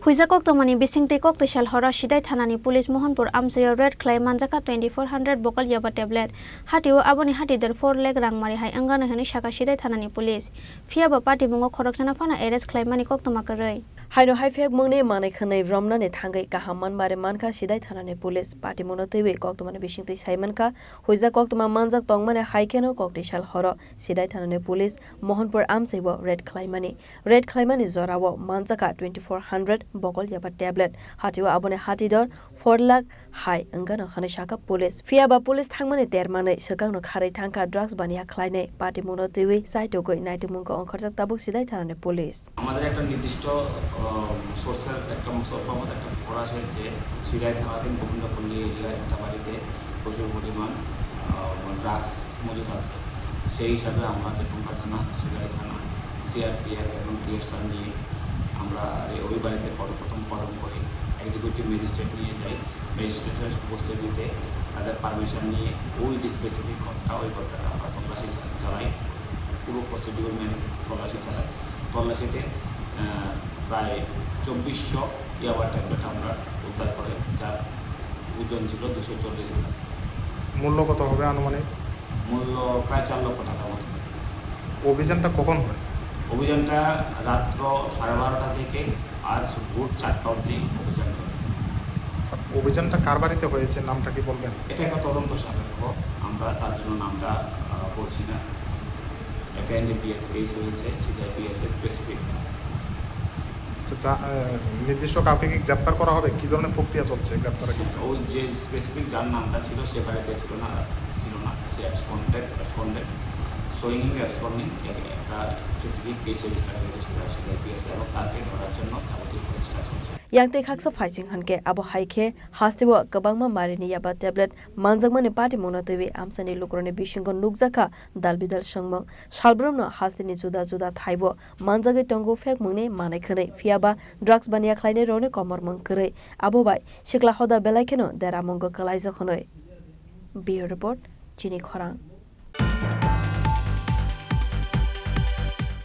Hoijak Koktwmani Bisingtwi Koktisal Horo Sidhai Thanani Police Mohanpur Amchaio Red Khlaiwi Manjakha 2400 Bokal Yaba tablet Hatio Aboni Hatidhar 4 Lakh Rangmari hai Wngano hini Sakha Sidhai Thanani Police Phiyaba Patimungo Khoroksano Phano arrest Khlaimani Koktwma Kwrwi Haino haifek mungne mane khanai romna ne thangai kahaman bare manka Sidhai Thanani Police Patimungo tewe Koktwmani Bisingtwi saimanka Hoijak Koktwma manjak tongmane haikeno Koktisal Horo Sidhai Thanani Police Mohanpur Amchaio Red Khlaimani zorawo Manjakha 2400 Bokal Yaba tablet Hatio Aboni Hatidhar 4 Lakh hai Wngano hini Sakha Police Phiyaba Police thangmani termane sakangno kharai thangka drugs baniya khlaine Patimungo tewe saitogoi naitumungko ongkhorjak tabuk Sidhai Thanani Police আমাদের একটা নির্দিষ্ট সোর্সের একটা সরকার একটা খবর আসে যে সিধাই থানাধীন গোবিন্দপল্লী এরিয়ায় একটা বাড়িতে প্রচুর পরিমাণ ড্রাগস মজুদ আছে সেই হিসাবে আমরা টেকমা থানা সিধাই থানা সিআরপিএফ এবং টিএসআর নিয়ে আমরা ওই বাড়িতে প্রথম খনন করি এক্সিকিউটিভ ম্যাজিস্ট্রেট নিয়ে যাই ম্যাজিস্ট্রেটের উপস্থিতিতে তাদের পারমিশন নিয়ে ওই যে স্পেসিফিক ঘটনা ওই ঘটনাটা আমরা তল্লাশি চালাই পুরো প্রসিডিউর মেনে তল্লাশি চালাই তল্লাশিতে প্রায় 2400 ইয়াবা ট্যাবলেট আমরা উদ্ধার করে যার ওজন ছিল 240 গ্রাম। মূল্য কত হবে আনুমানিক? মূল্য প্রায় 4 লক্ষ টাকার মতো। অভিযানটা কখন হয়? অভিযানটা রাত্র 12:30 থেকে আজ ভোর 4টা অবধি অভিযান চলে। অভিযানটা কার বাড়িতে হয়েছে নামটা কি বলবেন? এটা একটা তদন্ত সাপেক্ষ, আমরা তার জন্য নামটা বলছি না। একটা এনডিপিএস কেস হয়েছে, সেটা পিএস স্পেসিফিক। নির্দিষ্ট কাউকে কি গ্রেপ্তার করা হবে? কি ধরনের প্রক্রিয়া চলছে গ্রেপ্তারের ক্ষেত্রে? ওই যে স্পেসিফিক যার নামটা ছিল সে বাড়িতে ছিল না সে অ্যাবসকন্ডেড শোয়িং হিম অ্যাবসকন্ডিং একটা স্পেসিফিক কেস রেজিস্টার হয়েছে সেটা পিএস এবং তাকে ধরার জন্য যাবতীয় প্রচেষ্টা চলছে। Yangte khaksa faising hanke abo haike hastibo kabangma marini yaba tablet manjakmani Patimungo tewe amsani lukrone bisingo nukjakha dalbidal sangmang salbromno hastini juda thaibo manjage tongo fek mungne manai khane Phiyaba drugs baniya khlaine rone komormang kwrwi abo bai sikla hoda belaikeno deramongo kalaijak honoi. Bureau report Chini Khorang.